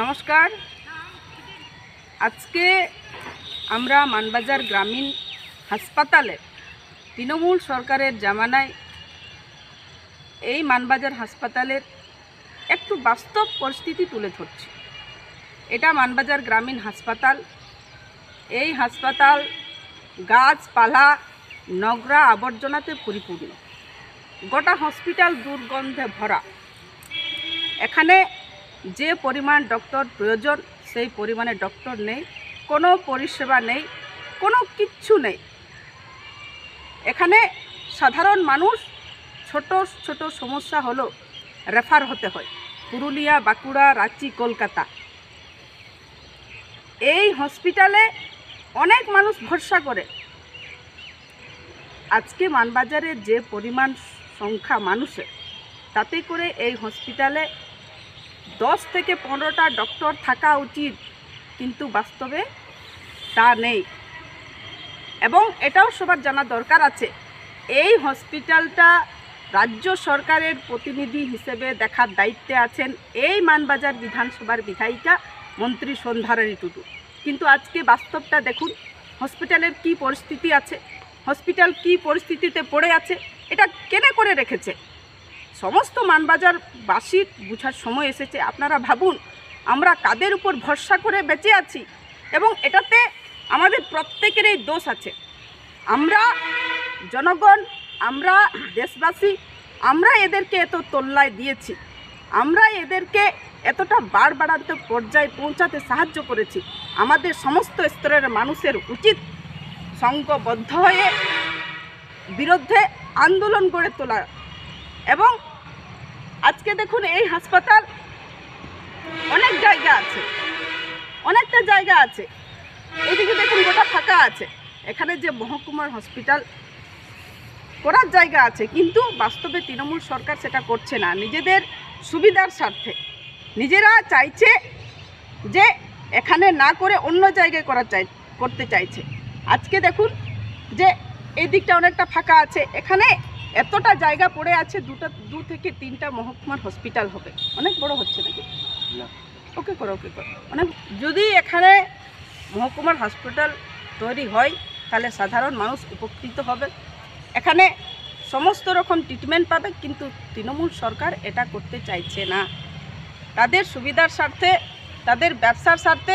নমস্কার। আজকে আমরা মানবাজার গ্রামীণ হাসপাতালে তৃণমূল সরকারের জামানায় এই মানবাজার হাসপাতালের একটু বাস্তব পরিস্থিতি তুলে ধরছি। এটা মানবাজার গ্রামীণ হাসপাতাল। এই হাসপাতাল গাছপালা নোংরা আবর্জনাতে পরিপূর্ণ। গোটা হসপিটাল দুর্গন্ধে ভরা। এখানে যে পরিমাণ ডক্টর প্রয়োজন সেই পরিমাণে ডক্টর নেই, কোনো পরিষেবা নেই, কোনো কিচ্ছু নেই। এখানে সাধারণ মানুষ ছোট ছোট সমস্যা হলো রেফার হতে হয় পুরুলিয়া, বাঁকুড়া, রাঁচি, কলকাতা। এই হসপিটালে অনেক মানুষ ভরসা করে। আজকে মানবাজারে যে পরিমাণ সংখ্যা মানুষের, তাতে করে এই হসপিটালে 10 থেকে 15টা ডক্টর থাকা উচিত, কিন্তু বাস্তবে তা নেই। এবং এটাও সবার জানা দরকার আছে, এই হসপিটালটা রাজ্য সরকারের প্রতিনিধি হিসেবে দেখার দায়িত্বে আছেন এই মানবাজার বিধানসভার বিধায়িকা মন্ত্রী সন্ধ্যারানী টুডু। কিন্তু আজকে বাস্তবটা দেখুন, হসপিটালের কি পরিস্থিতি আছে, হসপিটাল কি পরিস্থিতিতে পড়ে আছে, এটা কেনে করে রেখেছে। সমস্ত মানবাজারবাসীর বোঝার সময় এসেছে। আপনারা ভাবুন, আমরা কাদের উপর ভরসা করে বেঁচে আছি, এবং এটাতে আমাদের প্রত্যেকেরই দোষ আছে। আমরা জনগণ, আমরা দেশবাসী, আমরা এদেরকে এত তোল্লায় দিয়েছি, আমরা এদেরকে এতটা বাড়ান্ত পর্যায়ে পৌঁছাতে সাহায্য করেছি। আমাদের সমস্ত স্তরের মানুষের উচিত সংঘবদ্ধ হয়ে বিরুদ্ধে আন্দোলন গড়ে তোলা। এবং আজকে দেখুন, এই হাসপাতাল অনেক জায়গা আছে, অনেকটা জায়গা আছে। এদিকে দেখুন গোটা ফাঁকা আছে। এখানে যে মহকুমার হসপিটাল করার জায়গা আছে, কিন্তু বাস্তবে তৃণমূল সরকার সেটা করছে না। নিজেদের সুবিধার স্বার্থে নিজেরা চাইছে যে এখানে না করে অন্য জায়গায় করতে চাইছে। আজকে দেখুন যে এই দিকটা অনেকটা ফাঁকা আছে, এখানে এতটা জায়গা পড়ে আছে, 2 থেকে 3টা মহকুমার হসপিটাল হবে। অনেক বড় হচ্ছে নাকি? ওকে করো। অনেক যদি এখানে মহকুমার হসপিটাল তৈরি হয়, তাহলে সাধারণ মানুষ উপকৃত হবে, এখানে সমস্ত রকম ট্রিটমেন্ট পাবে। কিন্তু তৃণমূল সরকার এটা করতে চাইছে না। তাদের সুবিধার স্বার্থে, তাদের ব্যবসার স্বার্থে